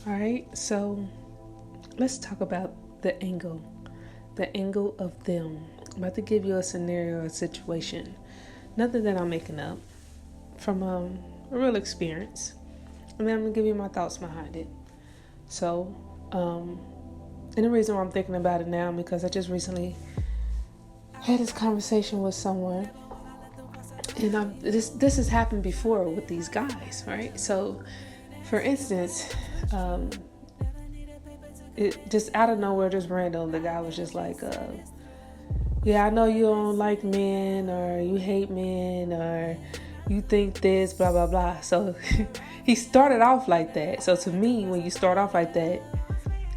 All right, so let's talk about the angle of them. I'm about to give you a scenario, a situation, nothing that I'm making up, from a real experience, and then I'm gonna give you my thoughts behind it. So, and the reason why I'm thinking about it now because I just recently had this conversation with someone, and this has happened before with these guys, right? So, for instance, it just out of nowhere, just random, the guy was just like, yeah, I know you don't like men, or you hate men, or you think this, blah, blah, blah. So he started off like that. So to me, when you start off like that,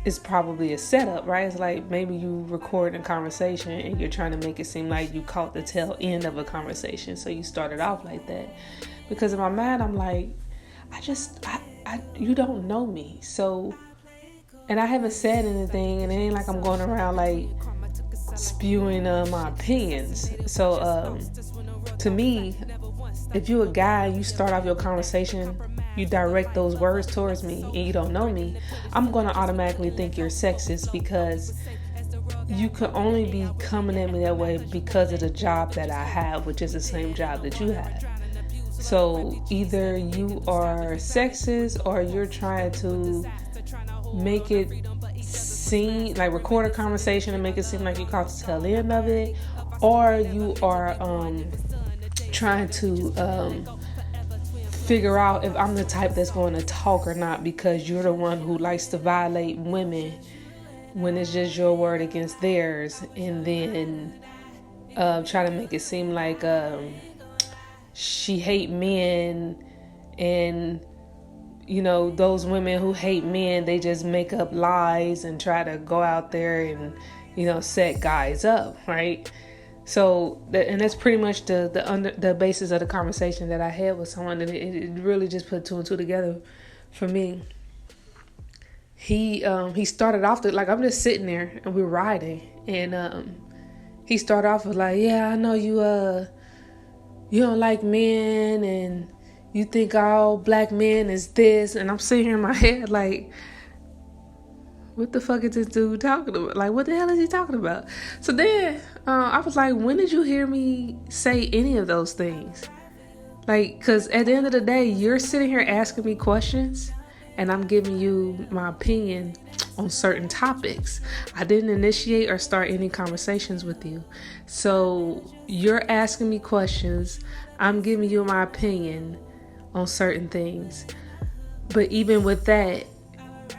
it's probably a setup, right? It's like maybe you record a conversation and you're trying to make it seem like you caught the tail end of a conversation. So you started off like that. Because in my mind, I'm like, you don't know me. So, and I haven't said anything, and it ain't like I'm going around like spewing my opinions. So to me, if you're a guy, you start off your conversation, you direct those words towards me, and you don't know me, I'm going to automatically think you're sexist, because you could only be coming at me that way because of the job that I have, which is the same job that you have. So either you are sexist, or you're trying to make it seem like, record a conversation and make it seem like you caught the tail end of it, or you are trying to figure out if I'm the type that's going to talk or not, because you're the one who likes to violate women when it's just your word against theirs, and then try to make it seem like she hate men, and you know, those women who hate men, they just make up lies and try to go out there and, you know, set guys up, right? So, and that's pretty much the basis of the conversation that I had with someone, and it really just put two and two together for me. He started off like, I'm just sitting there and we're riding, and he started off with like, yeah, I know you don't like men, and you think all black men is this, and I'm sitting here in my head like, what the fuck is this dude talking about? Like, what the hell is he talking about? So then I was like, when did you hear me say any of those things? Like, because at the end of the day, you're sitting here asking me questions, and I'm giving you my opinion on certain topics. I didn't initiate or start any conversations with you. So you're asking me questions. I'm giving you my opinion on certain things. But even with that,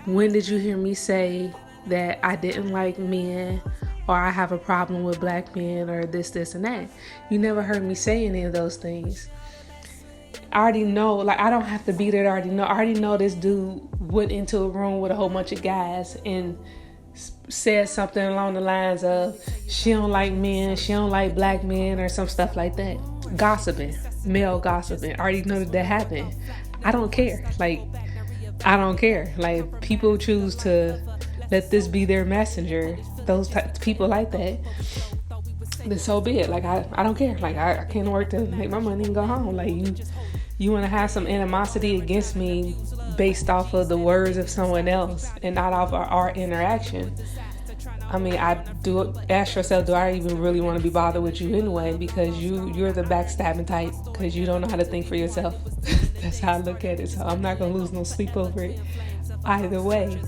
when did you hear me say that I didn't like men, or I have a problem with black men, or this, and that? You never heard me say any of those things. I already know, like, I don't have to be there to already know. I already know this dude went into a room with a whole bunch of guys and said something along the lines of, she don't like men, she don't like black men, or some stuff like that. Gossiping, male gossiping. I already know that happened. I don't care. Like, I don't care. Like, people choose to let this be their messenger. Those people like that, then so be it. Like, I don't care. Like, I can't work to make my money and go home. Like, you want to have some animosity against me based off of the words of someone else and not off of our interaction. I mean, ask yourself, do I even really want to be bothered with you anyway? Because you're the backstabbing type, because you don't know how to think for yourself. That's how I look at it. So I'm not going to lose no sleep over it either way.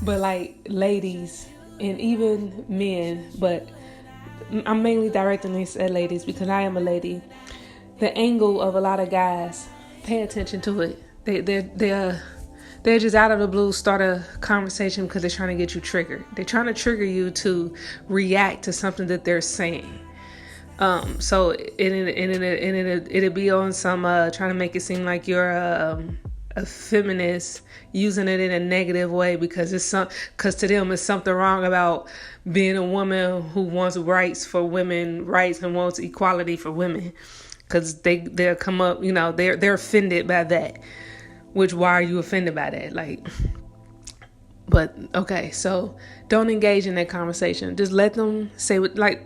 But like, ladies and even men, but I'm mainly directing this at ladies because I am a lady. The angle of a lot of guys, pay attention to it. They're just out of the blue start a conversation because they're trying to get you triggered. They're trying to trigger you to react to something that they're saying. So it'll be on some trying to make it seem like you're a feminist, using it in a negative way because because to them it's something wrong about being a woman who wants rights for women, rights and wants equality for women. Because they'll come up, you know, they're offended by that. Which, why are you offended by that? Like, but okay, so don't engage in that conversation. Just let them say what they're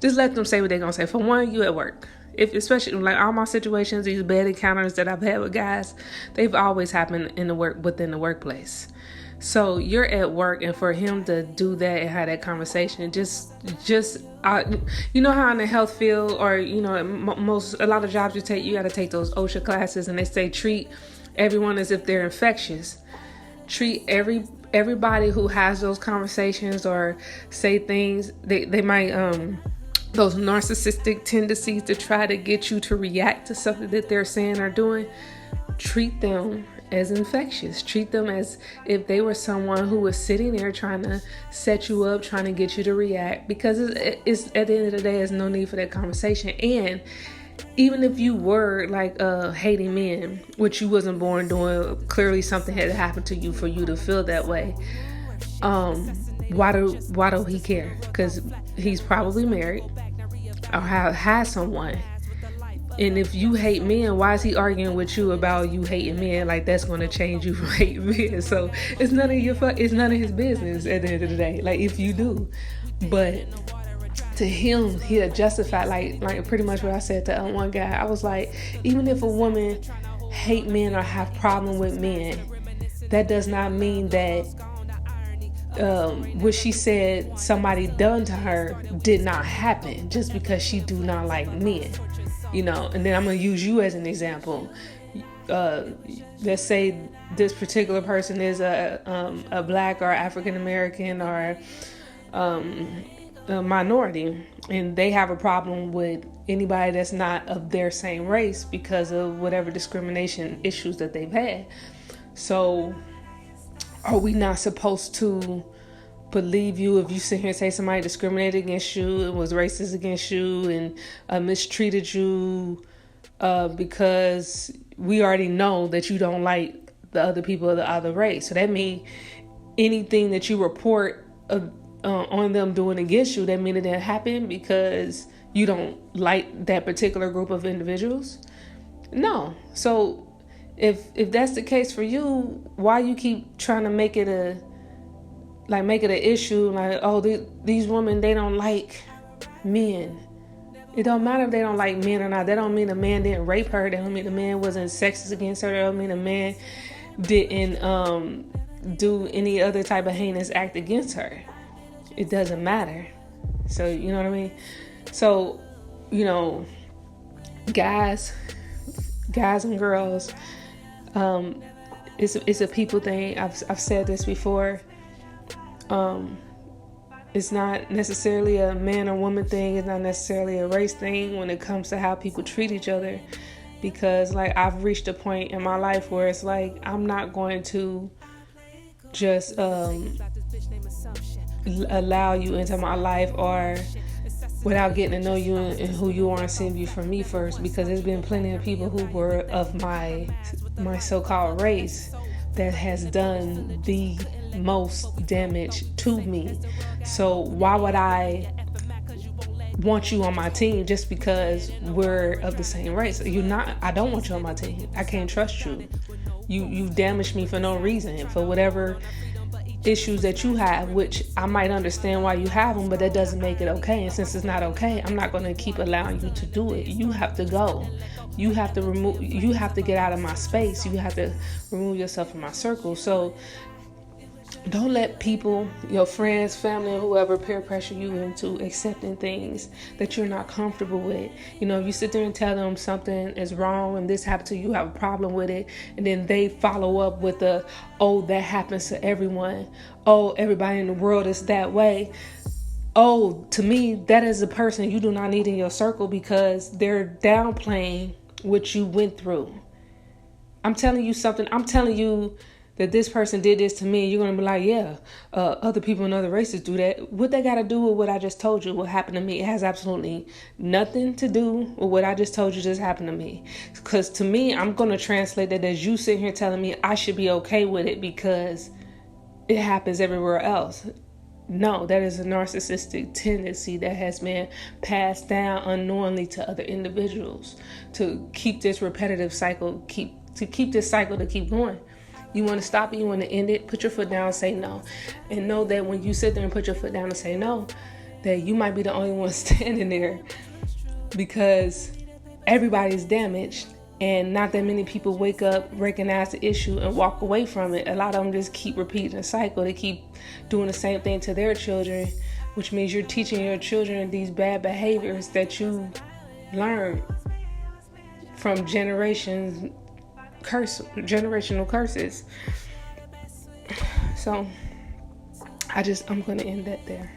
gonna say. For one, you at work. If especially like all my situations, these bad encounters that I've had with guys, they've always happened within the workplace. So you're at work, and for him to do that and have that conversation, just you know how in the health field, or you know, a lot of jobs you take, you got to take those OSHA classes, and they say treat everyone as if they're infectious. Treat everybody who has those conversations or say things, they might those narcissistic tendencies to try to get you to react to something that they're saying or doing. Treat them as infectious. Treat them as if they were someone who was sitting there trying to set you up, trying to get you to react, because it's at the end of the day, there's no need for that conversation. And even if you were like hating men, which you wasn't born doing, clearly something had happened to you for you to feel that way. Why do he care? Because he's probably married or has someone. And if you hate men, why is he arguing with you about you hating men? Like that's going to change you from hating men. So it's none of his business at the end of the day. Like if you do, but to him, he'll justify like pretty much what I said to one guy. I was like, even if a woman hate men or have problem with men, that does not mean that what she said somebody done to her did not happen just because she do not like men, you know. And then I'm gonna use you as an example. Let's say this particular person is a black or African American or a minority, and they have a problem with anybody that's not of their same race because of whatever discrimination issues that they've had. So are we not supposed to believe you if you sit here and say somebody discriminated against you and was racist against you and mistreated you because we already know that you don't like the other people of the other race? So that means anything that you report on them doing against you, that mean it didn't happen because you don't like that particular group of individuals? No. So if that's the case for you, why you keep trying to make it an issue? Like, oh, these women, they don't like men. It don't matter if they don't like men or not. That don't mean a man didn't rape her. That don't mean a man wasn't sexist against her. That don't mean a man didn't do any other type of heinous act against her. It doesn't matter. So, you know what I mean? So, you know, guys and girls, it's a people thing. I've said this before. It's not necessarily a man or woman thing. It's not necessarily a race thing when it comes to how people treat each other. Because like I've reached a point in my life where it's like I'm not going to just allow you into my life or without getting to know you and who you are and seeing you for me first, because there's been plenty of people who were of my so-called race that has done the most damage to me. So why would I want you on my team just because we're of the same race? I don't want you on my team. I can't trust you. You damaged me for no reason, for whatever issues that you have, which I might understand why you have them, but that doesn't make it okay. And since it's not okay, I'm not going to keep allowing you to do it. You have to go. You have to get out of my space. You have to remove yourself from my circle. So don't let people, your friends, family, or whoever peer pressure you into accepting things that you're not comfortable with. You know, you sit there and tell them something is wrong and this happened to you, have a problem with it, and then they follow up with oh, that happens to everyone. Oh, everybody in the world is that way. Oh, to me, that is a person you do not need in your circle because they're downplaying what you went through. I'm telling you something. I'm telling you that this person did this to me, you're going to be like, yeah, other people in other races do that. What they got to do with what I just told you, what happened to me? It has absolutely nothing to do with what I just told you just happened to me. Because to me, I'm going to translate that as you sitting here telling me I should be okay with it because it happens everywhere else. No, that is a narcissistic tendency that has been passed down unknowingly to other individuals to keep this repetitive cycle, to keep this cycle to keep going. You want to stop it, you want to end it, put your foot down and say no. And know that when you sit there and put your foot down and say no, that you might be the only one standing there, because everybody's damaged, and not that many people wake up, recognize the issue, and walk away from it. A lot of them just keep repeating the cycle. They keep doing the same thing to their children, which means you're teaching your children these bad behaviors that you learned from generational curses. So I'm going to end that there.